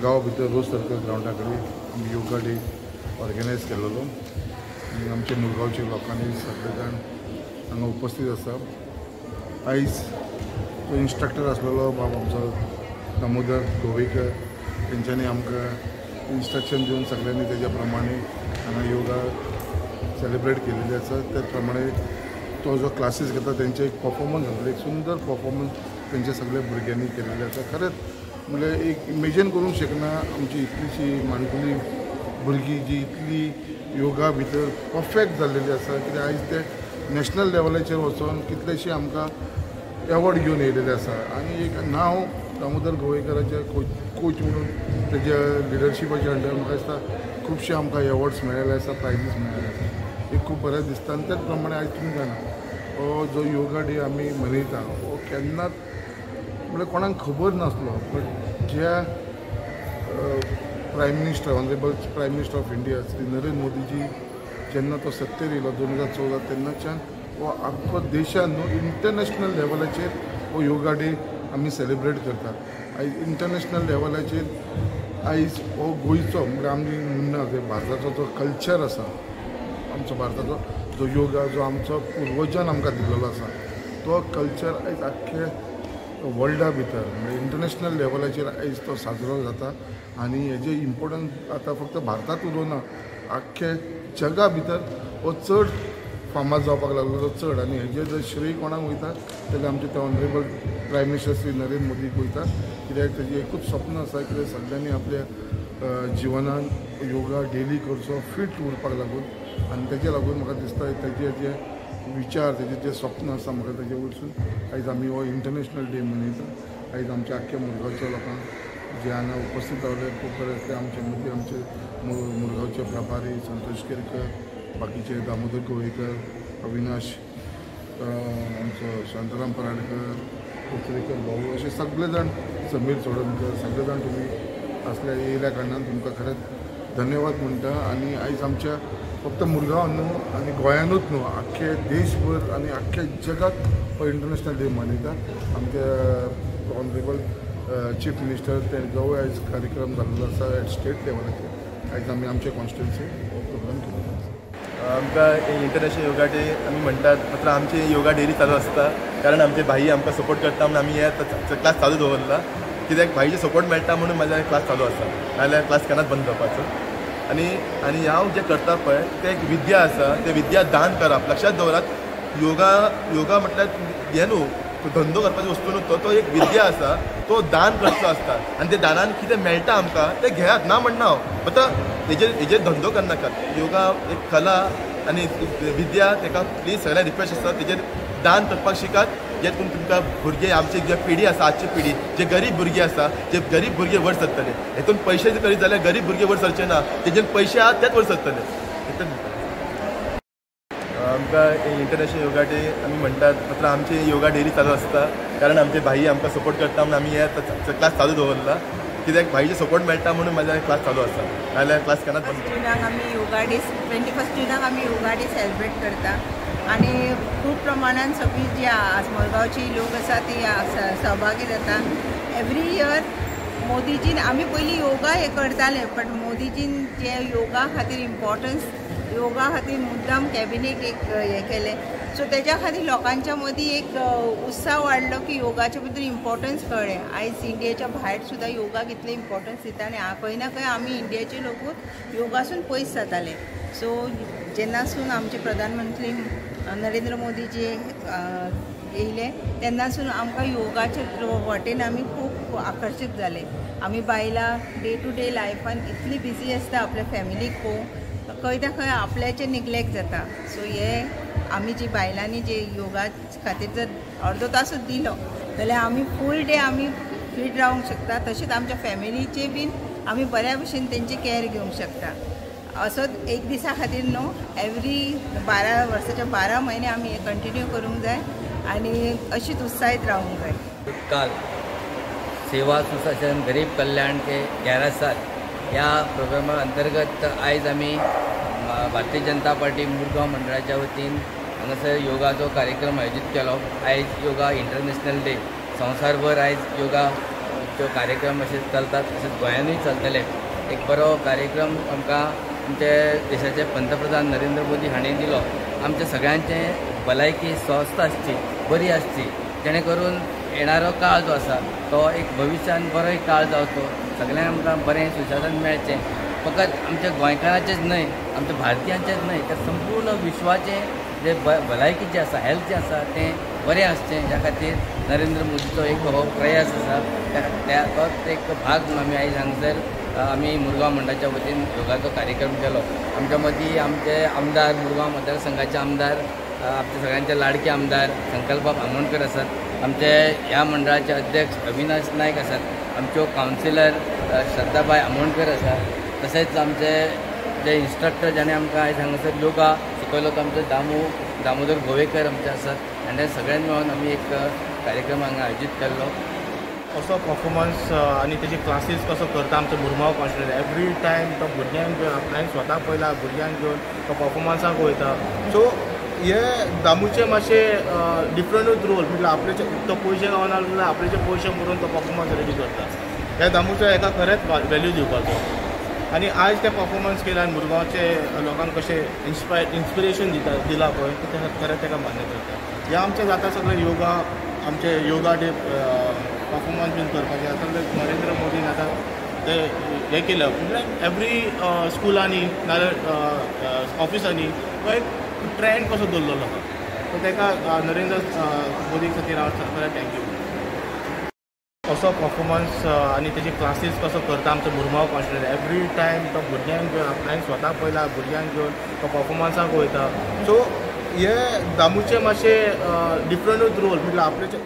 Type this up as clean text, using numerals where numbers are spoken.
मुरगांव भितर रोज सर्कल ग्राउंडा कडेन yoga day organise केल्लो आनी आमचे मुरगांवच्या लोकांनी सगळे जाण हांगा उपस्थित आसा। आयज जो इन्स्ट्रक्टर आसलेलो बाब आमचो दामोदर गोवेकर तेंच्यांनी आमकां इन्स्ट्रक्शन दिवन सगळ्यांनी तेज्या प्रमाणे हांगा योगा सेलिब्रेट केलेली आसा। त्या प्रमाणे तो जो क्लासीस घेता तेंचे एक परफॉर्मन्स जातलो, एक सुंदर परफॉर्मन्स तेंच्या सगळ्या भुरग्यांनी केलेली आसा। खरेंच म्हणजे एक इमेजीन करूंक शकना आमची इतलीशी माणकुली भुरगीं जी इतली योगा भितर परफेक्ट जाल्लेली आसा, कित्याक आयज ते नॅशनल लेवलाचेर वचून कितलेशे आमकां एवॉर्ड घेवन येयलेले आसा। आनी एक नांव दामोदर गोवेकराचे कोच म्हणून तेज्या लिडरशिपाच्या अंडर म्हाका दिसता खुबशे आमकां एवॉर्ड्स मेळ्ळेले आसा, प्रायजीस मेळ्ळेले आसा। एक खूब बरें दिसता। आनी त्याच प्रमाणे आयज तुमी जाणा हो जो योगा डे आमी मनयता हो केन्नाच म्हणजे कोणाक खबर नासलो, बट ज्या prime minister honourable prime minister of India Shri Narendra Modiji जेन्ना तो सत्तेर येयलो 2014 तेन्नाच्यान हो आख्खो देशान इंटरनॅशनल लेवलाचेर हो योगा डे आमी सेलिब्रेट करता। आयज इंटरनॅशनल लेवलाचेर आयज हो गोंयचो म्हणजे आमी म्हणना जे भारताचो जो कल्चर आसा, आमचो भारताचो जो योगा जो आमचो पुर्वजान आमकां दिल्लो आसा तो कल्चर आयज आख्खे वर्ल्डा भितर म्हणजे इंटरनॅशनल लेवलाचेर आयज तो साजरो जाता। आनी हेजे इम्पोर्टन्स आतां फक्त भारतांत उलोवना, आख्खे जगा भितर हो चड फामाद जावपाक लागलो चड। आनी हेजे जर श्रेय कोणाक वयता जाल्यार आमचे ते honourable prime minister Shri Narendra मोदीक वयता, कित्याक तेजें एकूच स्वप्न आसा की सगळ्यांनी आपल्या जिवनान योगा डेली करचो, फीट उरपाक लागून। आनी तेजे लागून म्हाका दिसता तेजे जे विचार तेजे जे स्वप्न आसा म्हाका तेजे वयरसून आयज आमी हो इंटरनॅशनल डे मनयता। आयज आमच्या आख्ख्या मुरगांवच्या लोकांक जे हांगा उपस्थित रावले खूब बरे आसले, आमचे मदीं आमचे मुरगांवचे प्रभारी संतोष केरकर, बाकीचे दामोदर गोवेकर, अविनाश आमचो शांताराम पराडकर, कुचरेकर भाऊ असे सगळे जाण, समीर चोडणकर सगळे जाण तुमी असल्या येयल्या कारणान तुमकां खरेंच धन्यवाद म्हणटा। आनी आयज आमच्या फक्त मुरगांव न्हू आनी गोंयानूच न्हू आख्खे देशभर आनी आख्ख्या जगात हो इंटरनॅशनल डे मनयता। आमचे ऑनरेबल चीफ मिनिस्टर तेंचोय आयज कार्यक्रम जाल्लो आसा एट स्टेट लेवलाचेर। आयज आमी आमचे कॉन्स्टिट्युन्सी हो प्रोग्राम केल्लो आसा। आमकां इंटरनॅशनल योगा डे आमी म्हणटात, मात्र आमची योगा डेली चालू आसता, कारण आमचे भाई आमकां सपोर्ट करता म्हणून आमी हे क्लास चालू दवरला। कित्याक भाईचे सपोर्ट मेळटा म्हणून म्हाजो क्लास चालू आसा, नाजाल्यार क्लास केन्नाच बंद जावपाचो। आनी हांव जें करता पळय तें एक विद्या आसा, तें विद्या दान करप। लक्षात दवरात, योगा म्हटल्यार हें न्हू धंदो करपाची वस्तू न्हू, तो एक विद्या आसा, तो दान करचो आसता। आनी ते दानान कितें मेळटा आमकां तें घेयात ना म्हणना हांव, बट हेजेर धंदो करनाकात। योगा एक कला आनी विद्या, ताका प्लीज सगळ्या रिक्वेस्ट आसा तेजेर दान करपाक शिकात, जे तुमकां भुरगे आमची जे पिढी आसा, आजची पिढी जे गरीब भुरगे आसा, जे गरीब भुरगे वयर सरतले। हेतून पयशे जर करीत जाल्यार गरीब भुरगे वयर सरचे ना, तेजेर पयशे आहात तेच वयर सरतले। आमकां इंटरनॅशनल योगा डे आमी म्हणटात, मात्र आमची योगा डेली चालू आसता, कारण आमचे भाई आमकां सपोर्ट करता म्हणून आमी हे क्लास चालू दवरला। कित्याक भाईचे सपोर्ट मेळटा म्हणून म्हाजो क्लास चालू आसा, नाजाल्यार क्लास केन्नाच बंद जावपाचो। जुनाक आमी योगा डे 21 जुनाक आमी योगा डे सेलिब्रेट करता। आनी खूब प्रमाणान सगळीं जी आज मडगांवची लोक आसा ती सहभागी जाता। एवरी इयर मोदीजीन आमी पयलीं योगा हे करताले, बट मोदीजीन जे योगा खातीर इम्पॉर्टन्स योगा खातीर मुद्दाम कॅबिनेट एक हे केले, सो तेज्या खातीर लोकांच्या मदीं एक उत्साह वाडलो की योगाच्या बद्दल इम्पॉर्टन्स कळ्ळें। आयज इंडियेच्या भायर सुद्दां योगाक इतलें इम्पॉर्टन्स दिता आनी खंय ना खंय आमी इंडियेचे लोकूच योगासून पयस जाताले। सो जेन्नासून आमचे प्रधानमंत्री नरेंद्र मोदीजी येयले तेन्नासून आमकां योगाचे वटेन आमी खूब आकर्शीत जाले। आमी बायलां डे टू डे लायफान इतली बिजी आसता आपल्या फॅमिलीक पळोवन, खंय ना खंय आपल्याचें निग्लेक्ट जाता। सो हे आमी जी बायलांनी जे योगा खातीर जर अर्दो तासूच दिलो जाल्यार आमी फूल डे आमी फीट रावंक शकता, तशेंच आमच्या फॅमिलीचे बीन आमी बऱ्या भशेन तेंची कॅर घेवंक शकता। असोच एक दिसा खातीर न्हू, एवरी 12 वर्साचे 12 म्हयने आमी हे कंटिन्यू करूंक जाय आनी अशीच उत्साहीत रावूंक जाय। काल सेवा सुशासन गरीब कल्याण के 11 साल या प्रोग्रामा अंतर्गत आयज आमी भारतीय जनता पार्टी मुरगांव मंडळाच्या वतीन हांगासर योगाचो कार्यक्रम आयोजीत केलो। आयज योगा इंटरनॅशनल डे, संवसारभर आयज योगा आमचे कार्यक्रम असे चलतात तसेच गोंयांतूय चलतले. एक बरो कार्यक्रम आमकां आमचे देशाचे पंतप्रधान नरेंद्र मोदी हांणी दिलो. आमच्या सगळ्यांचें भलायकी स्वस्थ आसची, बरी आसची, जेणे करून येणारो काळ जो आसा तो एक भविश्यान बरो एक काळ जावचो, सगळ्यांक आमकां बरें सुशासन मेळचें. फकत आमच्या गोंयकारांचेच न्हय, आमच्या भारतीयांचेच न्हय, तर संपूर्ण विश्वाचें जे भलायकी जी आसा, हेल्थ जें आसा तें बरें आसचें, ह्या खातीर नरेंद्र मोदीचो एक हो प्रयास आसा. तोच एक भाग म्हणून आमी आयज हांगसर आमी मुरगांव मंडळाच्या वतीन योगाचो कार्यक्रम केलो. आमच्या मदीं आमचे आमदार, मुरगांव मतदारसंघाचे आमदार, आमचे सगळ्यांचे लाडके आमदार संकल्प आमोणकर आसात. आमचे ह्या मंडळाचे अध्यक्ष अविनाश नायक आसात. आमच्यो कावन्सिलर श्रद्धाबाई आमोणकर आसात. तशेंच आमचे जे इन्स्ट्रक्टर जाणें आमकां आयज हांगासर योगा शिकयलो तो आमचो दामोदर गोवेकर आमचे आसात. आनी सगळ्यांनी मेळून आमी एक कार्यक्रम हांगा आयोजीत केल्लो. असो परफॉर्मन्स आनी तेजे क्लासीस कसो करता आमचो मुरगांव कॉन्स्टिट्युएंसी. एवरी टायम तो भुरग्यांक घेवन हांवें स्वता पयला भुरग्यांक घेवन तो परफॉर्मन्साक वयता. सो हे दामूचे मातशें डिफरंटूच रोल, म्हटल्यार आपलेचे तो पयशे गावना जाल्यार आपलेचे पयशे करून तो परफॉर्मन्स रेडी करता. ह्या दामूचो हेका खरेंच वॅल्यू दिवपाचो. आनी आयज ते परफॉर्मन्स केला आनी मुरगांवचे लोकांक कशें इन्स्पिरेशन दिला पळय ते खरेंच ताका मान्य करता. हे आमचे जाता सगळे योगा, आमचे योगा डे परफॉर्मन्स बीन करपाचे सगळे नरेंद्र मोदीन आतां ते हें केलं. म्हटल्यार एवरी स्कुलांनी नाजाल्यार ऑफिसांनी तो एक ट्रेंड कसो दवरलेलो आहा. सो ताका नरेंद्र मोदी खातीर हांव खरें थँक्यू. असो परफॉर्मन्स आनी तेजे क्लासीस कसो करता आमचो मुरगांव कॉन्स्टिट्युएंसी. एवरी टायम तो भुरग्यांक घेवन हांवें स्वता पयला भुरग्यांक घेवन तो परफॉर्मन्साक वयता. सो हे दामूचे मातशें डिफरंटूच रोल, म्हटल्यार आपलेचे